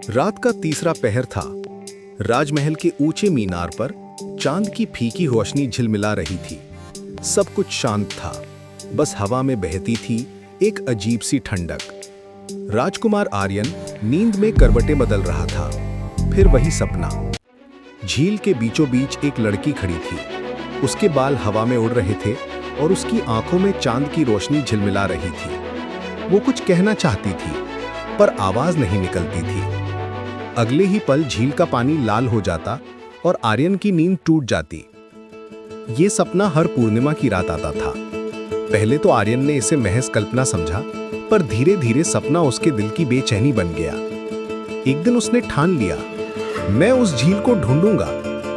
रात का तीसरा पहर था। राजमहल के ऊंचे मीनार पर चांद की फीकी रोशनी झिलमिला रही थी। सब कुछ शांत था, बस हवा में बहती थी एक अजीब सी ठंडक। राजकुमार आर्यन नींद में करवटें बदल रहा था। फिर वही सपना। झील के बीचों बीच एक लड़की खड़ी थी। उसके बाल हवा में उड़ रहे थे और उसकी आंखों में चांद की रोशनी झिलमिला रही थी। वो कुछ कहना चाहती थी, पर आवाज नहीं निकलती थी। अगले ही पल झील का पानी लाल हो जाता और आर्यन की नींद टूट जाती। ये सपना हर पूर्णिमा की रात आता था। पहले तो आर्यन ने इसे महज कल्पना समझा, पर धीरे धीरे सपना उसके दिल की बेचैनी बन गया। एक दिन उसने ठान लिया, मैं उस झील को ढूंढूंगा,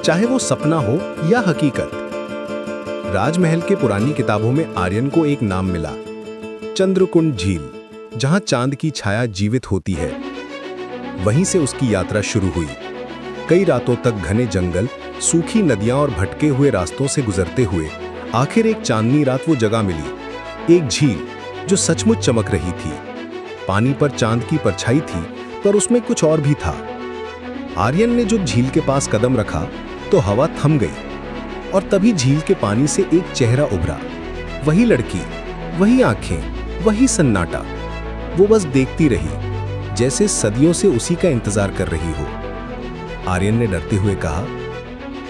चाहे वो सपना हो या हकीकत। राजमहल के पुरानी किताबों में आर्यन को एक नाम मिला, चंद्रकुंड झील, जहां चांद की छाया जीवित होती है। वहीं से उसकी यात्रा शुरू हुई। कई रातों तक घने जंगल, सूखी नदियां और भटके हुए रास्तों से गुजरते हुए आखिर एक चांदनी रात वो जगह मिली, एक झील जो सचमुच चमक रही थी। पानी पर चांद की परछाई थी, पर उसमें कुछ और भी था। आर्यन ने जब झील के पास कदम रखा तो हवा थम गई और तभी झील के पानी से एक चेहरा उभरा। वही लड़की, वही आंखें, वही सन्नाटा। वो बस देखती रही, जैसे सदियों से उसी का इंतजार कर रही हो। आर्यन ने डरते हुए कहा,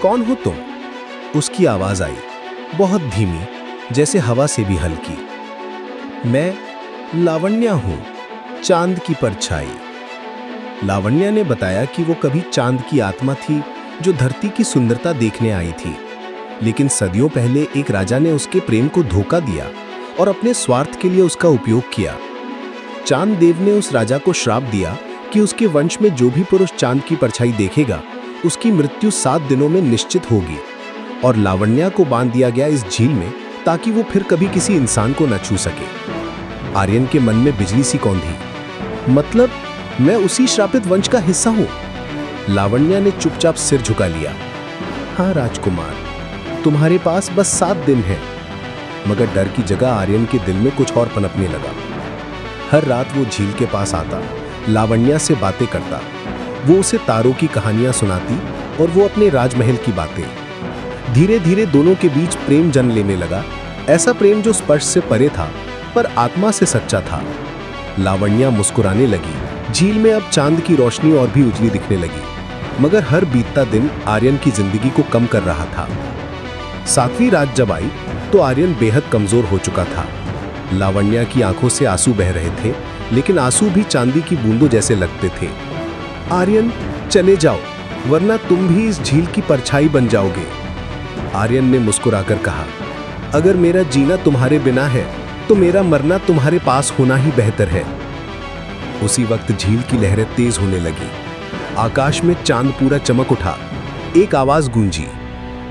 कौन हो तुम? उसकी आवाज आई, बहुत धीमी, जैसे हवा से भी हल्की। मैं लावण्या हूं, चांद की परछाई। लावण्या ने बताया कि वो कभी चांद की आत्मा थी जो धरती की सुंदरता देखने आई थी। लेकिन सदियों पहले एक राजा ने उसके प्रेम को धोखा दिया और अपने स्वार्थ के लिए उसका उपयोग किया। चांद देव ने उस राजा को श्राप दिया कि उसके वंश में जो भी पुरुष चांद की परछाई देखेगा, उसकी मृत्यु 7 दिनों में निश्चित होगी। और लावण्या को बांध दिया गया इस झील में, ताकि वो फिर कभी किसी इंसान को न छू सके। आर्यन के मन में बिजली सी कौंधी। मतलब मैं उसी श्रापित वंश का हिस्सा हूं? लावण्या ने चुपचाप सिर झुका लिया। हाँ राजकुमार, तुम्हारे पास बस 7 दिन है। मगर डर की जगह आर्यन के दिल में कुछ और पनपने लगा। हर रात वो झील के पास आता, लावण्या से बातें करता। वो उसे तारों की कहानियां सुनाती और वो अपने राजमहल की बातें। धीरे धीरे दोनों के बीच प्रेम जन्म लेने लगा। ऐसा प्रेम जो स्पर्श से परे था, पर आत्मा से सच्चा था। लावण्या मुस्कुराने लगी। झील में अब चांद की रोशनी और भी उजली दिखने लगी। मगर हर बीतता दिन आर्यन की जिंदगी को कम कर रहा था। 7वीं रात जब आई तो आर्यन बेहद कमजोर हो चुका था। लावण्या की आंखों से आंसू बह रहे थे, लेकिन आंसू भी चांदी की बूंदों जैसे लगते थे। आर्यन, चले जाओ, वरना तुम भी इस झील की परछाई बन जाओगे। आर्यन ने मुस्कुराकर कहा, अगर मेरा जीना तुम्हारे बिना है, तो मेरा मरना तुम्हारे पास होना ही बेहतर है। उसी वक्त झील की लहरें तेज होने लगी। आकाश में चांद पूरा चमक उठा। एक आवाज गूंजी,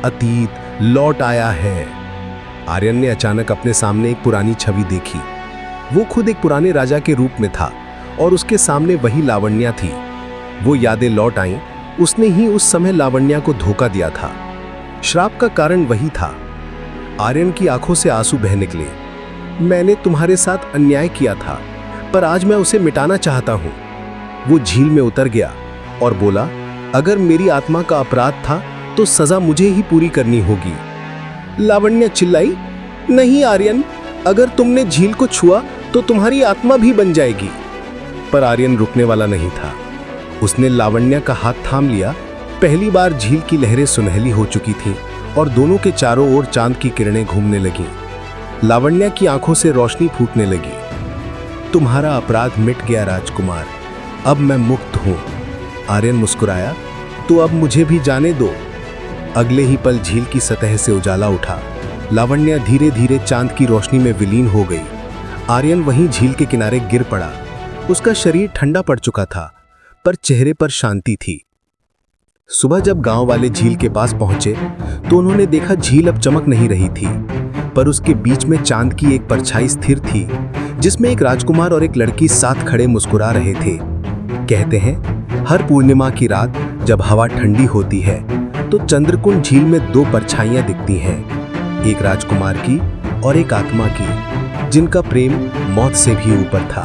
अतीत लौट आया है। आर्यन ने अचानक अपने सामने एक पुरानी छवि देखी। वो खुद एक पुराने राजा के रूप में था और उसके सामने वही लावण्या थी। वो यादें लौट आईं। उसने ही उस समय लावण्या को धोखा दिया था। श्राप का कारण वही था। आर्यन की आंखों से आंसू बह निकले। मैंने तुम्हारे साथ अन्याय किया था, पर आज मैं उसे मिटाना चाहता हूं। वो झील में उतर गया और बोला, अगर मेरी आत्मा का अपराध था तो सजा मुझे ही पूरी करनी होगी। लावण्या चिल्लाई, नहीं आर्यन, अगर तुमने झील को छुआ तो तुम्हारी आत्मा भी बन जाएगी। पर आर्यन रुकने वाला नहीं था। उसने लावण्या का हाथ थाम लिया। पहली बार झील की लहरें सुनहली हो चुकी थीं और दोनों के चारों ओर चांद की किरणें घूमने लगीं। लावण्या की आंखों से रोशनी फूटने लगी। तुम्हारा अपराध मिट गया राजकुमार, अब मैं मुक्त हूं। आर्यन मुस्कुराया, तो अब मुझे भी जाने दो। अगले ही पल झील की सतह से उजाला उठा। लावण्या धीरे धीरे चांद की रोशनी में विलीन हो गई। आर्यन वहीं झील के किनारे गिर पड़ा। उसका शरीर ठंडा पड़ चुका था, पर चेहरे पर शांति थी। सुबह जब गांव वाले झील के पास पहुंचे तो उन्होंने देखा झील अब चमक नहीं रही थी, पर उसके बीच में चांद की एक परछाई स्थिर थी, जिसमें एक राजकुमार और एक लड़की साथ खड़े मुस्कुरा रहे थे। कहते हैं, हर पूर्णिमा की रात जब हवा ठंडी होती है तो चंद्रकुंड झील में 2 परछाइयां दिखती हैं, एक राजकुमार की और एक आत्मा की, जिनका प्रेम मौत से भी ऊपर था।